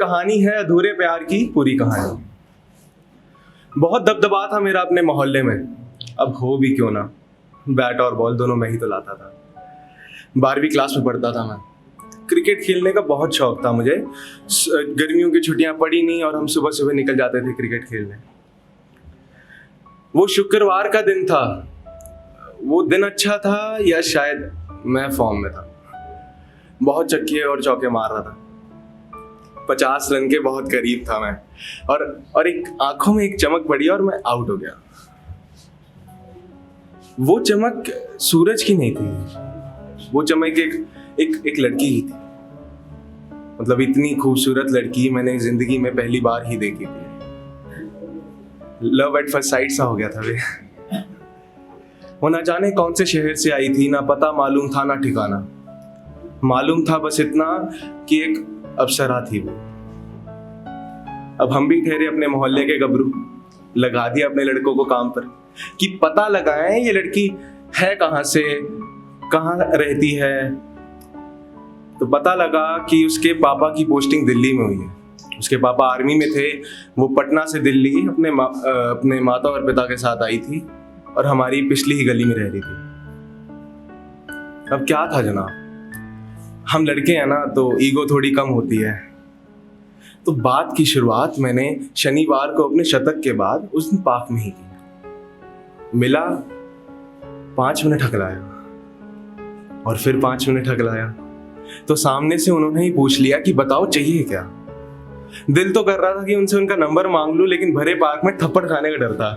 कहानी है अधूरे प्यार की पूरी कहानी। बहुत दबदबा था मेरा अपने मोहल्ले में, अब हो भी क्यों ना, बैट और बॉल दोनों मैं ही तो लाता था। 12वीं क्लास में पढ़ता था मैं। क्रिकेट खेलने का बहुत शौक था मुझे। गर्मियों की छुट्टियां पड़ी नहीं और हम सुबह सुबह निकल जाते थे क्रिकेट खेलने। वो शुक्रवार का दिन था। वो दिन अच्छा था या शायद मैं फॉर्म में था। बहुत छक्के और चौके मार रहा था। 50 रन के बहुत करीब था मैं, और एक आंखों में एक चमक पड़ी और मैं आउट हो गया। वो चमक सूरज की नहीं थी, वो चमक एक लड़की ही थी। मतलब इतनी खूबसूरत लड़की मैंने जिंदगी में पहली बार ही देखी थी। लव एट फर्स्ट साइट सा हो गया था वे। वो ना जाने कौन से शहर से आई थी, ना पता मालूम था ना ठिकाना। मालूम था बस इतना कि एक अप्सरा थी वो। अब हम भी ठहरे अपने मोहल्ले के गबरू, लगा दिया अपने लड़कों को काम पर कि पता लगाएं ये लड़की है कहां से, कहां रहती है। तो पता लगा कि उसके पापा की पोस्टिंग दिल्ली में हुई है। उसके पापा आर्मी में थे। वो पटना से दिल्ली अपने माता और पिता के साथ आई थी और हमारी पिछली ही गली में रह रही थी। अब क्या था जनाब, हम लड़के हैं ना तो ईगो थोड़ी कम होती है। तो बात की शुरुआत मैंने शनिवार को अपने शतक के बाद उस दिन पार्क में ही की। मिला, 5 मिनट हकलाया और फिर 5 मिनट हकलाया तो सामने से उन्होंने ही पूछ लिया कि बताओ चाहिए क्या। दिल तो कर रहा था कि उनसे उनका नंबर मांग लूं, लेकिन भरे पार्क में थप्पड़ खाने का डर था।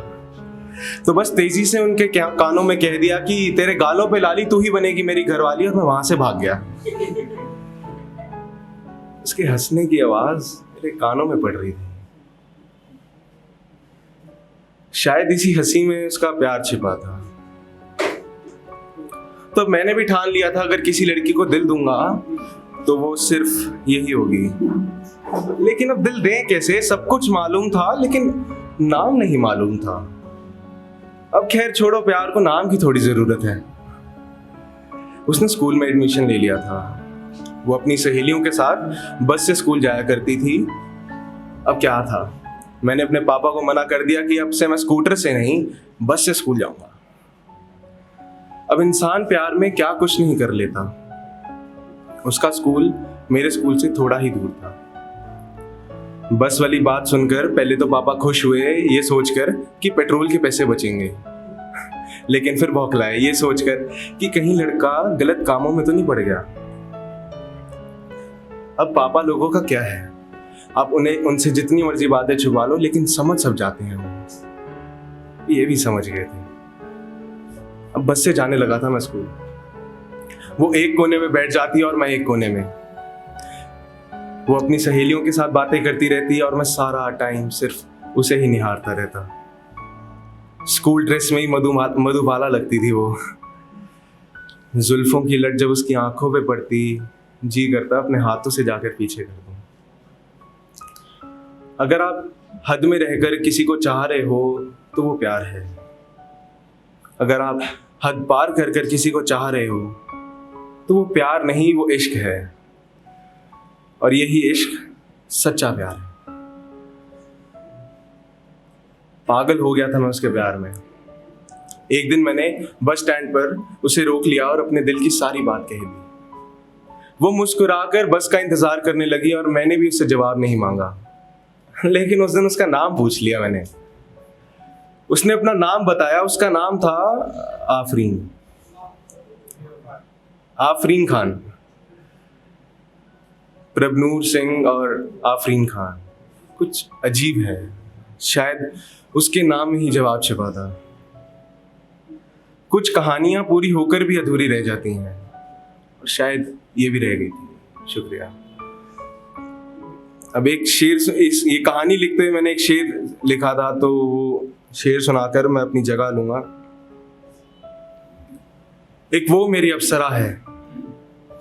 तो बस तेजी से उनके कानों में कह दिया कि तेरे गालों पे लाली तू ही बनेगी मेरी घरवाली, और मैं वहां से भाग गया। उसके हंसने की आवाज मेरे कानों में पड़ रही थी। शायद इसी हंसी में उसका प्यार छिपा था। तो मैंने भी ठान लिया था अगर किसी लड़की को दिल दूंगा तो वो सिर्फ यही होगी। लेकिन अब दिल दें कैसे, सब कुछ मालूम था लेकिन नाम नहीं मालूम था। अब खैर छोड़ो, प्यार को नाम की थोड़ी जरूरत है। उसने स्कूल में एडमिशन ले लिया था। वो अपनी सहेलियों के साथ बस से स्कूल जाया करती थी। अब क्या था, मैंने अपने पापा को मना कर दिया कि अब से मैं स्कूटर से नहीं बस से स्कूल जाऊंगा। अब इंसान प्यार में क्या कुछ नहीं कर लेता। उसका स्कूल मेरे स्कूल से थोड़ा ही दूर था। बस वाली बात सुनकर पहले तो पापा खुश हुए ये सोचकर कि पेट्रोल के पैसे बचेंगे, लेकिन फिर बौखलाए ये सोचकर कि कहीं लड़का गलत कामों में तो नहीं पड़ गया। अब पापा लोगों का क्या है, आप उन्हें उनसे जितनी मर्जी बातें छुपा लो, लेकिन समझ सब जाते हैं वो। ये भी समझ गए थे। अब बस से जाने लगा था मैं स्कूल। वो एक कोने में बैठ जाती और मैं एक कोने में। वो अपनी सहेलियों के साथ बातें करती रहती और मैं सारा टाइम सिर्फ उसे ही निहारता रहता। स्कूल ड्रेस में ही मधुबाला लगती थी वो। जुल्फों की लट जब उसकी आंखों पे पड़ती, जी करता अपने हाथों से जाकर पीछे कर दूं। अगर आप हद में रहकर किसी को चाह रहे हो तो वो प्यार है। अगर आप हद पार कर कर किसी को चाह रहे हो तो वो प्यार नहीं, वो इश्क है। और यही इश्क सच्चा प्यार है। पागल हो गया था मैं उसके प्यार में। एक दिन मैंने बस स्टैंड पर उसे रोक लिया और अपने दिल की सारी बात कह दी। वो मुस्कुराकर बस का इंतजार करने लगी और मैंने भी उससे जवाब नहीं मांगा। लेकिन उस दिन उसका नाम पूछ लिया मैंने। उसने अपना नाम बताया। उसका नाम था आफरीन। आफरीन खान। प्रभनूर सिंह और आफरीन खान, कुछ अजीब है। शायद उसके नाम में ही जवाब छिपा था। कुछ कहानियां पूरी होकर भी अधूरी रह जाती हैं, और शायद ये भी रह गई थी। शुक्रिया। अब एक शेर, ये कहानी लिखते हुए मैंने एक शेर लिखा था, तो वो शेर सुनाकर मैं अपनी जगह लूंगा। एक वो मेरी अप्सरा है,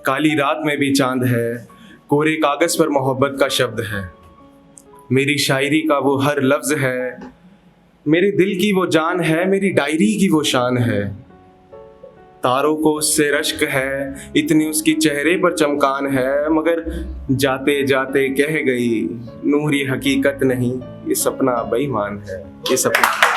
काली रात में भी चांद है, कोरे कागज पर मोहब्बत का शब्द है। मेरी शायरी का वो हर लफ्ज है, मेरे दिल की वो जान है, मेरी डायरी की वो शान है। तारों को उससे रश्क है, इतनी उसकी चेहरे पर चमकान है, मगर जाते जाते कह गई नूर ये हकीकत नहीं, ये सपना बेईमान है, ये सपना।